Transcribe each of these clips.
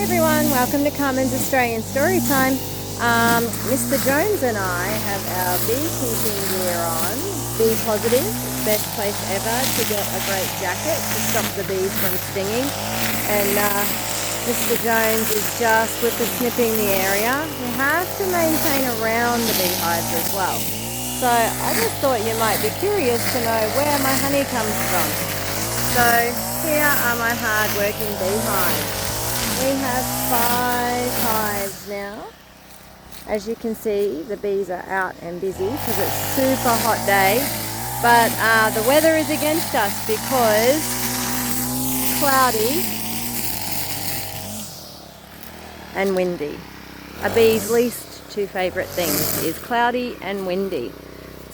Hey everyone, welcome to Carmen's Australian Storytime. Mr. Jones and I have our beekeeping gear on. Bee positive, best place ever to get a great jacket to stop the bees from stinging. And Mr. Jones is just whippersnipping the area. You have to maintain around the beehives as well. So I just thought you might be curious to know where my honey comes from. So here are my hard-working beehives. We have 5 hives now. As you can see, the bees are out and busy because it's a super hot day. But the weather is against us because it's cloudy and windy. A bee's least 2 favourite things is cloudy and windy.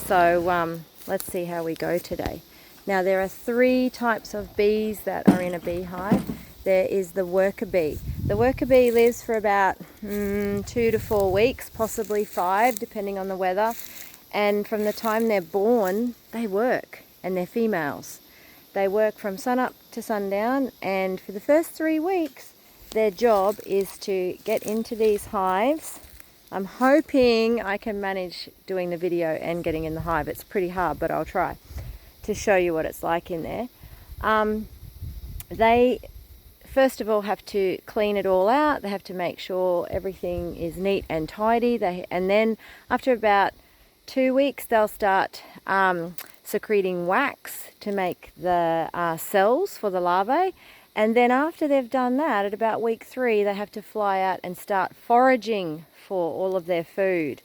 So let's see how we go today. Now there are 3 types of bees that are in a beehive. There is the worker bee. The worker bee lives for about 2 to 4 weeks, possibly 5, depending on the weather. And from the time they're born, they work, and they're females. They work from sunup to sundown, and for the first 3 weeks, their job is to get into these hives. I'm hoping I can manage doing the video and getting in the hive. It's pretty hard, but I'll try to show you what it's like in there. They first of all have to clean it all out. They have to make sure everything is neat and tidy. And then after about 2 weeks, they'll start secreting wax to make the cells for the larvae. And then after they've done that, at about week 3, they have to fly out and start foraging for all of their food.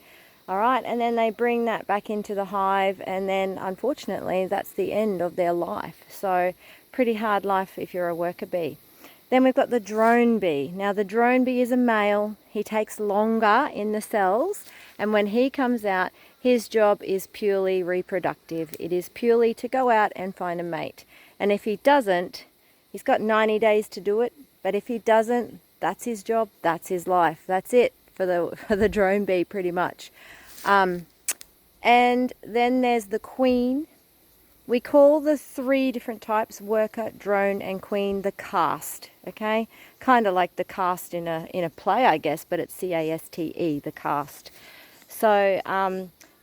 All right, and then they bring that back into the hive, and then unfortunately that's the end of their life. So pretty hard life if you're a worker bee. Then we've got the drone bee. Now the drone bee is a male. He takes longer in the cells, and when he comes out, his job is purely reproductive. It is purely to go out and find a mate. And if he doesn't, he's got 90 days to do it, but if he doesn't, that's his job, that's his life. That's it for the drone bee pretty much. And then there's the queen. We call the 3 different types, worker, drone, and queen, the caste, okay? Kind of like the cast in a play, I guess, but it's C-A-S-T-E, the caste. So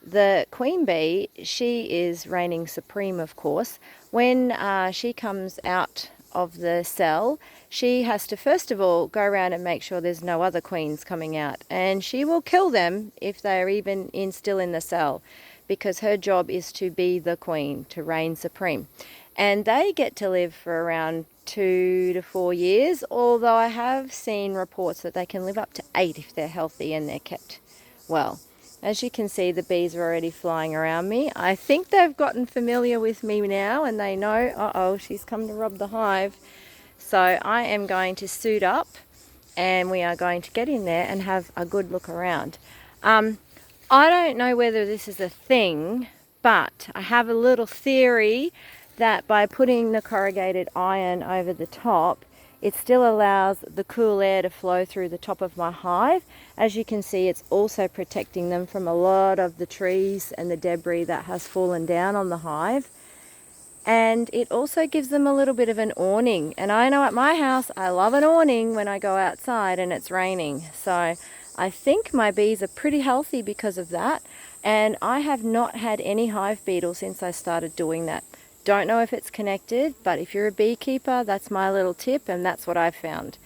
the queen bee, she is reigning supreme, of course. When she comes out of the cell, she has to first of all go around and make sure there's no other queens coming out. And she will kill them if they're even still in the cell, because her job is to be the queen, to reign supreme. And they get to live for around 2 to 4 years, although I have seen reports that they can live up to 8 if they're healthy and they're kept well. As you can see, the bees are already flying around me. I think they've gotten familiar with me now, and they know, uh-oh, she's come to rob the hive. So I am going to suit up, and we are going to get in there and have a good look around. I don't know whether this is a thing, but I have a little theory that by putting the corrugated iron over the top, it still allows the cool air to flow through the top of my hive. As you can see, it's also protecting them from a lot of the trees and the debris that has fallen down on the hive. And it also gives them a little bit of an awning. And I know at my house, I love an awning when I go outside and it's raining. So I think my bees are pretty healthy because of that. And I have not had any hive beetle since I started doing that. Don't know if it's connected, but if you're a beekeeper, that's my little tip, and that's what I've found.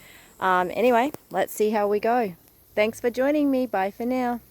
Anyway, let's see how we go. Thanks for joining me. Bye for now.